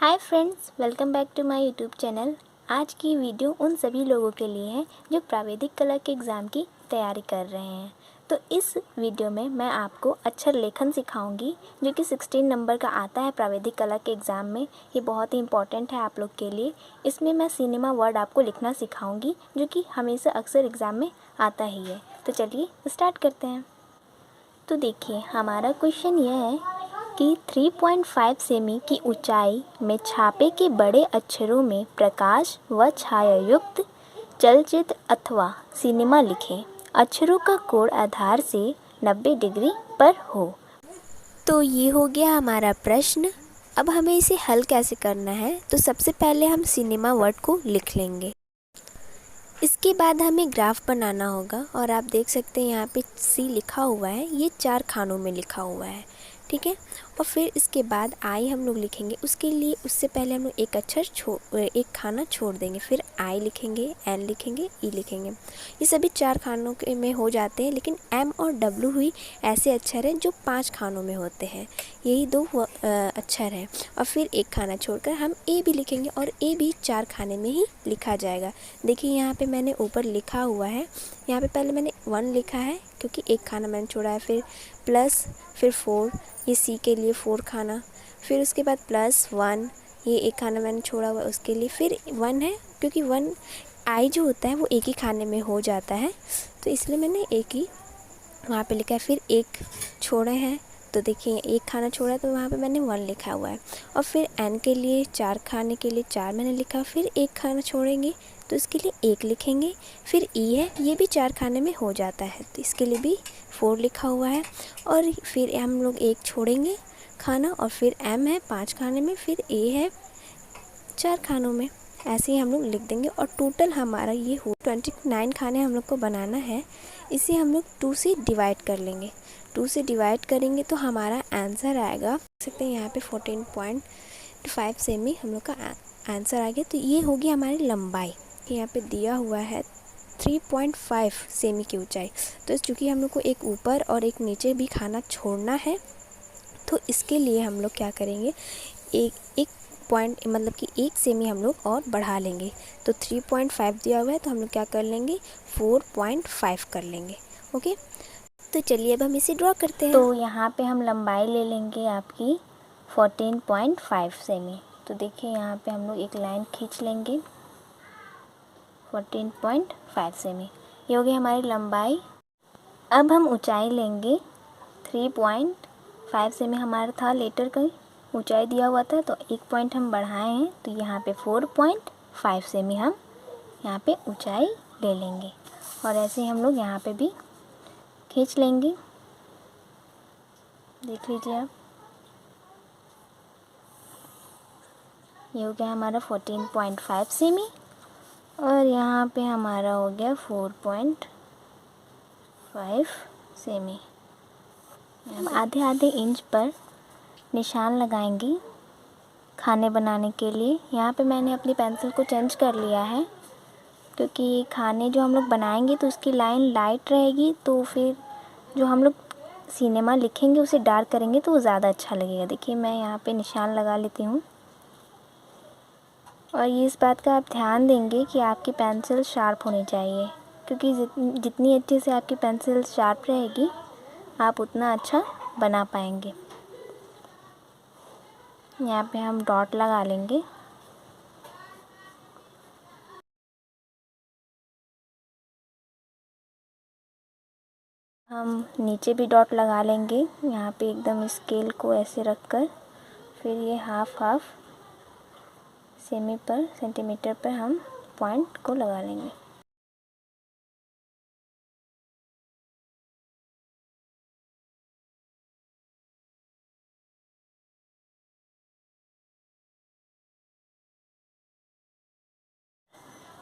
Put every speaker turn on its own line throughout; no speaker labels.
Hi friends, welcome back to my YouTube channel. आज की video उन सभी लोगों के लिए है जो प्राविधिक कला के एग्ज़ाम की तैयारी कर रहे हैं। तो इस वीडियो में मैं आपको अक्षर लेखन सिखाऊंगी जो कि 16 नंबर का आता है प्राविधिक कला के एग्ज़ाम में। ये बहुत ही इंपॉर्टेंट है आप लोग के लिए। इसमें मैं सिनेमा वर्ड आपको लिखना सिखाऊंगी जो कि हमेशा अक्सर एग्ज़ाम में आता ही है। तो चलिए स्टार्ट करते हैं। तो देखिए, हमारा क्वेश्चन यह है कि 3.5 सेमी की ऊंचाई में छापे के बड़े अक्षरों में प्रकाश व छायायुक्त चलचित्र अथवा सिनेमा लिखें। अक्षरों का कोण आधार से 90 डिग्री पर हो। तो ये हो गया हमारा प्रश्न। अब हमें इसे हल कैसे करना है, तो सबसे पहले हम सिनेमा वर्ड को लिख लेंगे। इसके बाद हमें ग्राफ बनाना होगा और आप देख सकते हैं यहाँ पे सी लिखा हुआ है, ये 4 खानों में लिखा हुआ है, ठीक है। और फिर इसके बाद आई हम लोग लिखेंगे। उसके लिए उससे पहले हम लोग एक अक्षर एक खाना छोड़ देंगे, फिर आई लिखेंगे, एन लिखेंगे, ई लिखेंगे। ये सभी 4 खानों के में हो जाते हैं, लेकिन एम और डब्ल्यू हुई ऐसे अक्षर हैं जो 5 खानों में होते हैं। यही 2 अक्षर हैं। और फिर एक खाना छोड़कर हम ए भी लिखेंगे और ए भी 4 खाने में ही लिखा जाएगा। देखिए यहाँ पे मैंने ऊपर लिखा हुआ है, यहाँ पे पहले मैंने 1 लिखा है क्योंकि एक खाना मैंने छोड़ा है, फिर प्लस, फिर 4, ये सी के लिए 4 खाना, फिर उसके बाद +1, ये एक खाना मैंने छोड़ा हुआ उसके लिए, फिर 1 है क्योंकि 1 आई जो होता है वो एक ही खाने में हो जाता है, तो इसलिए मैंने एक ही वहाँ पे लिखा है। फिर एक छोड़े हैं, तो देखिए एक खाना छोड़ा है तो वहाँ पे मैंने 1 लिखा हुआ है। और फिर एन के लिए 4 खाने के लिए 4 मैंने लिखा, फिर एक खाना छोड़ेंगे तो इसके लिए 1 लिखेंगे। फिर ई है, ये भी 4 खाने में हो जाता है तो इसके लिए भी 4 लिखा हुआ है। और फिर हम लोग 1 छोड़ेंगे खाना, और फिर एम है 5 खाने में, फिर ए है 4 खानों में। ऐसे ही हम लोग लिख देंगे और टोटल हमारा ये हो 29 खाने हम लोग को बनाना है। इसे हम लोग 2 से डिवाइड कर लेंगे। 2 से डिवाइड करेंगे तो हमारा आंसर आएगा, देख सकते हैं यहाँ पे 14.5 सेमी हम लोग का आंसर आ गया। तो ये होगी हमारी लंबाई। यहाँ पे दिया हुआ है 3.5 सेमी की ऊंचाई। तो चूँकि हम लोग को एक ऊपर और एक नीचे भी खाना छोड़ना है, तो इसके लिए हम लोग क्या करेंगे, एक पॉइंट मतलब कि 1 सेमी हम लोग और बढ़ा लेंगे। तो 3.5 दिया हुआ है तो हम लोग क्या कर लेंगे, 4.5 कर लेंगे। ओके, तो चलिए अब हम इसे ड्रॉ करते हैं। तो यहाँ पे हम लंबाई ले लेंगे आपकी 14.5 सेमी। तो देखिए यहाँ पे हम लोग एक लाइन खींच लेंगे 14.5 सेमी। ये हो गई हमारी लंबाई। अब हम ऊंचाई लेंगे 3.5 सेमी हमारा था, लेटर का ऊंचाई दिया हुआ था, तो 1 पॉइंट हम बढ़ाए हैं तो यहाँ पे 4.5 सेमी हम यहाँ पे ऊंचाई ले लेंगे। और ऐसे ही हम लोग यहाँ पे भी खींच लेंगे, देख लीजिए आप। ये हो गया हमारा 14.5 सेमी और यहाँ पे हमारा हो गया 4.5 सेमी। हम आधे आधे इंच पर निशान लगाएंगे खाने बनाने के लिए। यहाँ पे मैंने अपनी पेंसिल को चेंज कर लिया है क्योंकि खाने जो हम लोग बनाएंगे तो उसकी लाइन लाइट रहेगी, तो फिर जो हम लोग सिनेमा लिखेंगे उसे डार्क करेंगे तो वो ज़्यादा अच्छा लगेगा। देखिए मैं यहाँ पे निशान लगा लेती हूँ। और ये इस बात का आप ध्यान देंगे कि आपकी पेंसिल शार्प होनी चाहिए, क्योंकि जितनी अच्छे से आपकी पेंसिल शार्प रहेगी आप उतना अच्छा बना पाएंगे। यहाँ पे हम डॉट लगा लेंगे। हम नीचे भी डॉट लगा लेंगे, यहाँ पे एकदम स्केल को ऐसे रखकर। फिर ये हाफ सेमी पर सेंटीमीटर पर हम पॉइंट को लगा लेंगे।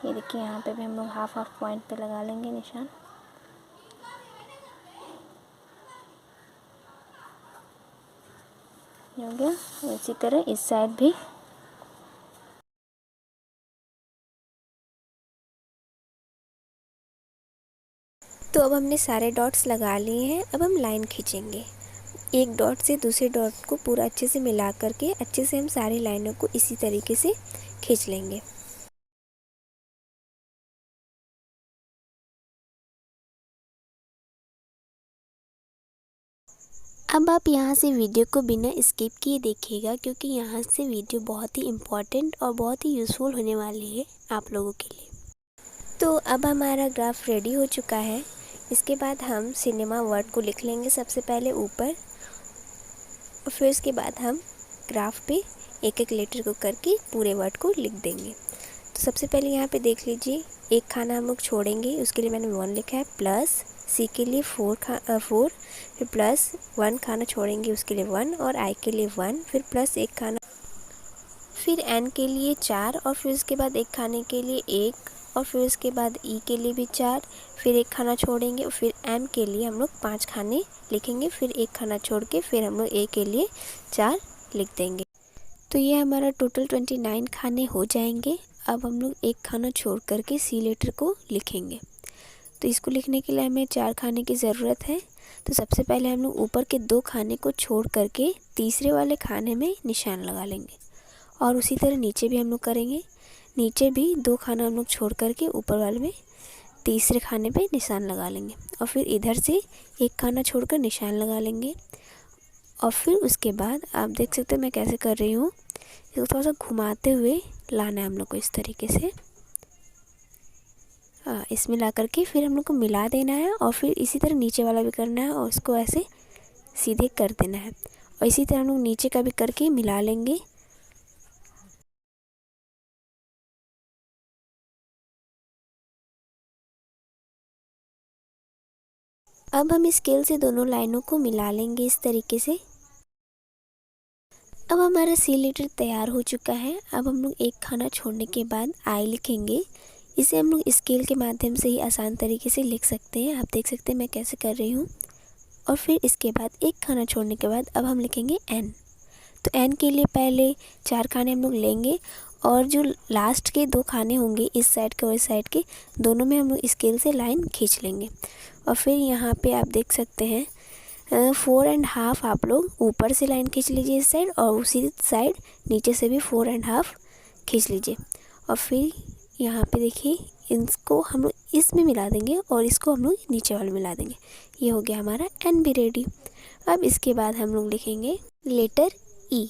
ये देखिए यहाँ पे भी हम लोग हाफ पॉइंट पे लगा लेंगे निशान। हो गया। इसी तरह इस साइड भी। तो अब हमने सारे डॉट्स लगा लिए हैं। अब हम लाइन खींचेंगे। एक डॉट से दूसरे डॉट को पूरा अच्छे से मिला करके अच्छे से हम सारी लाइनों को इसी तरीके से खींच लेंगे। अब आप यहाँ से वीडियो को बिना स्किप किए देखिएगा, क्योंकि यहाँ से वीडियो बहुत ही इम्पोर्टेंट और बहुत ही यूज़फुल होने वाली है आप लोगों के लिए। तो अब हमारा ग्राफ रेडी हो चुका है। इसके बाद हम सिनेमा वर्ड को लिख लेंगे सबसे पहले ऊपर, और फिर उसके बाद हम ग्राफ पे एक एक लेटर को करके पूरे वर्ड को लिख देंगे। तो सबसे पहले यहाँ पे देख लीजिए, एक खाना हम लोग छोड़ेंगे, उसके लिए मैंने 1 लिखा है, प्लस सी के लिए 4 फिर प्लस 1 खाना छोड़ेंगे उसके लिए 1, और आई के लिए 1, फिर प्लस 1 खाना, फिर एन के लिए 4, और फिर उसके बाद एक खाने के लिए 1, और फिर उसके बाद ई के लिए भी 4, फिर एक खाना छोड़ेंगे, और फिर एम के लिए हम लोग 5 खाने लिखेंगे, फिर एक खाना छोड़ के फिर हम लोग ए के लिए 4 लिख देंगे। तो ये हमारा टोटल 29 खाने हो जाएंगे। अब हम लोग एक खाना छोड़ करके सी लेटर को लिखेंगे। तो इसको लिखने के लिए हमें 4 खाने की ज़रूरत है। तो सबसे पहले हम लोग ऊपर के 2 खाने को छोड़ करके तीसरे वाले खाने में निशान लगा लेंगे, और उसी तरह नीचे भी हम लोग करेंगे। नीचे भी 2 खाना हम लोग छोड़ करके ऊपर वाले में तीसरे खाने पे निशान लगा लेंगे, और फिर इधर से एक खाना छोड़कर निशान लगा लेंगे। और फिर उसके बाद आप देख सकते हैं मैं कैसे कर रही हूँ, इसको थोड़ा सा घुमाते हुए लाना है हम लोग को इस तरीके से। इसमें ला करके फिर हम लोग को मिला देना है, और फिर इसी तरह नीचे वाला भी करना है और उसको ऐसे सीधे कर देना है, और इसी तरह हम लोग नीचे का भी करके मिला लेंगे। अब हम स्केल से दोनों लाइनों को मिला लेंगे इस तरीके से। अब हमारा सी लेटर तैयार हो चुका है। अब हम लोग एक खाना छोड़ने के बाद आई लिखेंगे। इसे हम लोग स्केल के माध्यम से ही आसान तरीके से लिख सकते हैं। आप देख सकते हैं मैं कैसे कर रही हूँ। और फिर इसके बाद एक खाना छोड़ने के बाद अब हम लिखेंगे एन। तो एन के लिए पहले 4 खाने हम लोग लेंगे, और जो लास्ट के 2 खाने होंगे इस साइड के और इस साइड के, दोनों में हम लोग स्केल से लाइन खींच लेंगे। और फिर यहाँ पे आप देख सकते हैं 4.5 आप लोग ऊपर से लाइन खींच लीजिए इस साइड, और उसी साइड नीचे से भी 4.5 खींच लीजिए। और फिर यहाँ पे देखिए इसको हम लोग इसमें मिला देंगे और इसको हम लोग नीचे वाले मिला देंगे। ये हो गया हमारा एन भी रेडी। अब इसके बाद हम लोग लिखेंगे लेटर ई।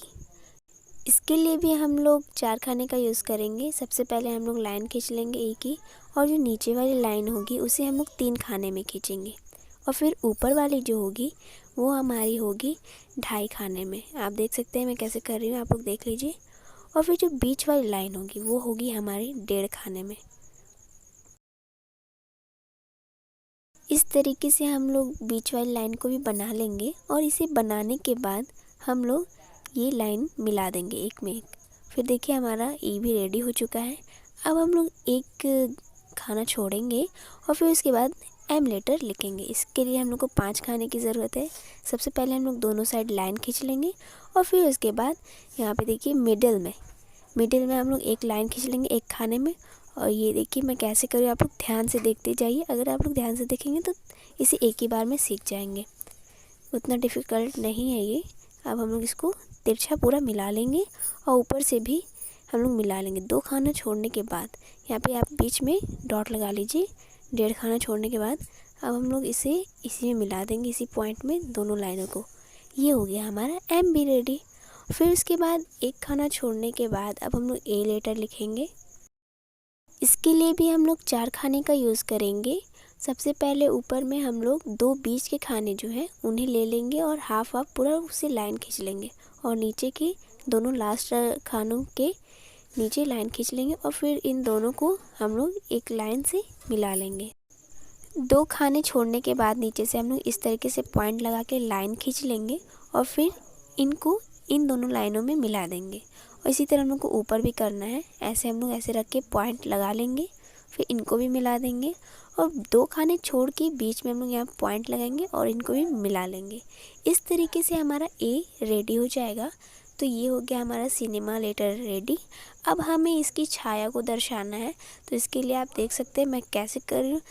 इसके लिए भी हम लोग 4 खाने का यूज़ करेंगे। सबसे पहले हम लोग लाइन खींच लेंगे ई की, और जो नीचे वाली लाइन होगी उसे हम लोग 3 खाने में खींचेंगे, और फिर ऊपर वाली जो होगी वो हमारी होगी 2.5 खाने में। आप देख सकते हैं मैं कैसे कर रही हूँ, आप लोग देख लीजिए। और फिर जो बीच वाली लाइन होगी वो होगी हमारी 1.5 खाने में। इस तरीके से हम लोग बीच वाली लाइन को भी बना लेंगे, और इसे बनाने के बाद हम लोग ये लाइन मिला देंगे एक में एक। फिर देखिए हमारा ई भी रेडी हो चुका है। अब हम लोग एक खाना छोड़ेंगे और फिर उसके बाद एम लेटर लिखेंगे। इसके लिए हम लोग को 5 खाने की ज़रूरत है। सबसे पहले हम लोग दोनों साइड लाइन खींच लेंगे, और फिर उसके बाद यहाँ पे देखिए मिडिल में हम लोग एक लाइन खींच लेंगे एक खाने में। और ये देखिए मैं कैसे करूँ, आप लोग ध्यान से देखते जाइए। अगर आप लोग ध्यान से देखेंगे तो इसे एक ही बार में सीख जाएंगे, उतना डिफ़िकल्ट नहीं है ये। अब हम लोग इसको तिरछा पूरा मिला लेंगे, और ऊपर से भी हम लोग मिला लेंगे। 2 खाना छोड़ने के बाद यहाँ पे आप बीच में डॉट लगा लीजिए। 1.5 खाना छोड़ने के बाद अब हम लोग इसे इसी में मिला देंगे, इसी पॉइंट में दोनों लाइनों को। ये हो गया हमारा एम भी रेडी। फिर उसके बाद एक खाना छोड़ने के बाद अब हम लोग ए लेटर लिखेंगे। इसके लिए भी हम लोग 4 खाने का यूज़ करेंगे। सबसे पहले ऊपर में हम लोग 2 बीच के खाने जो हैं उन्हें ले लेंगे, और हाफ पूरा उसे लाइन खींच लेंगे, और नीचे के दोनों लास्ट खानों के नीचे लाइन खींच लेंगे, और फिर इन दोनों को हम लोग एक लाइन से मिला लेंगे। 2 खाने छोड़ने के बाद नीचे से हम लोग इस तरीके से पॉइंट लगा के लाइन खींच लेंगे, और फिर इनको इन दोनों लाइनों में मिला देंगे। और इसी तरह हम लोग को ऊपर भी करना है। ऐसे हम लोग ऐसे रख के पॉइंट लगा लेंगे, फिर इनको भी मिला देंगे, और 2 खाने छोड़ के बीच में हम लोग यहाँ पॉइंट लगाएंगे और इनको भी मिला लेंगे। इस तरीके से हमारा ए रेडी हो जाएगा। तो ये हो गया हमारा सिनेमा लेटर रेडी। अब हमें इसकी छाया को दर्शाना है, तो इसके लिए आप देख सकते हैं मैं कैसे कर रही हूँ।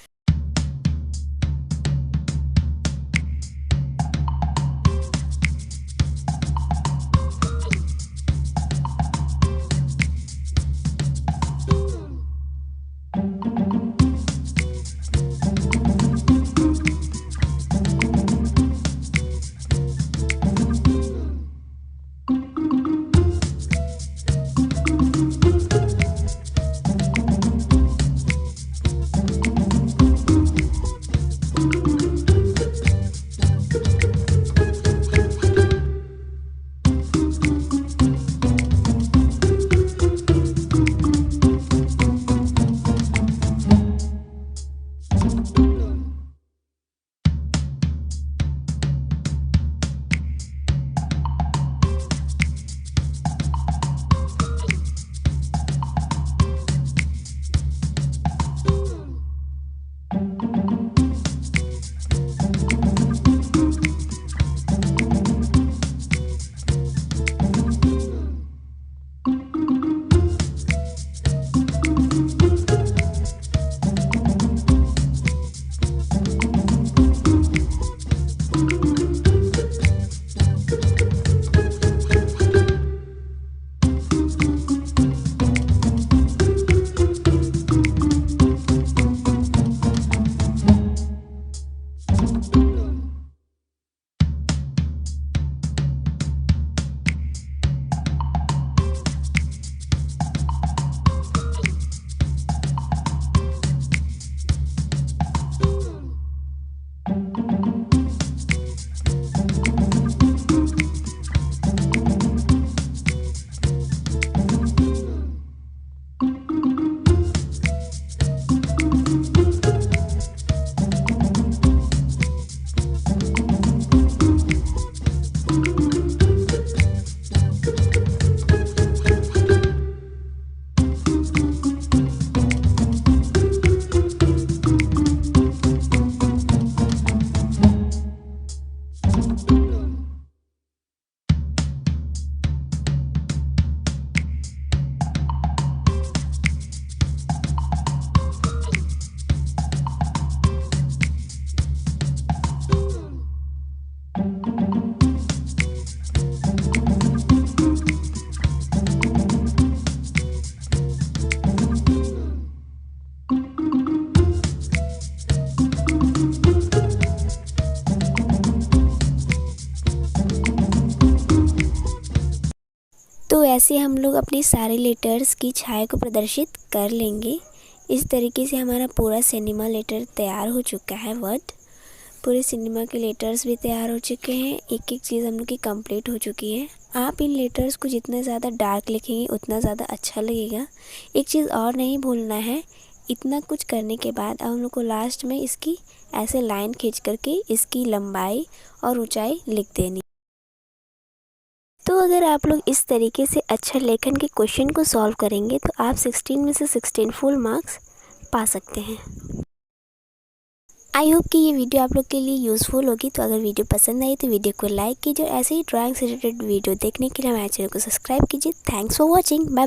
ऐसे हम लोग अपने सारे लेटर्स की छाया को प्रदर्शित कर लेंगे। इस तरीके से हमारा पूरा सिनेमा लेटर तैयार हो चुका है। वर्ड पूरे सिनेमा के लेटर्स भी तैयार हो चुके हैं। एक एक चीज़ हम लोग की कंप्लीट हो चुकी है। आप इन लेटर्स को जितना ज़्यादा डार्क लिखेंगे उतना ज़्यादा अच्छा लगेगा। एक चीज़ और नहीं भूलना है, इतना कुछ करने के बाद अब हम लोग को लास्ट में इसकी ऐसे लाइन खींच करके इसकी लंबाई और ऊंचाई लिख देनी। तो अगर आप लोग इस तरीके से अक्षर लेखन के क्वेश्चन को सॉल्व करेंगे तो आप 16 में से 16 फुल मार्क्स पा सकते हैं। आई होप कि ये वीडियो आप लोग के लिए यूज़फुल होगी। तो अगर वीडियो पसंद आई तो वीडियो को लाइक कीजिए और ऐसे ही ड्राइंग से रिलेटेड वीडियो देखने के लिए हमारे चैनल को सब्सक्राइब कीजिए। Thanks for watching. बाय।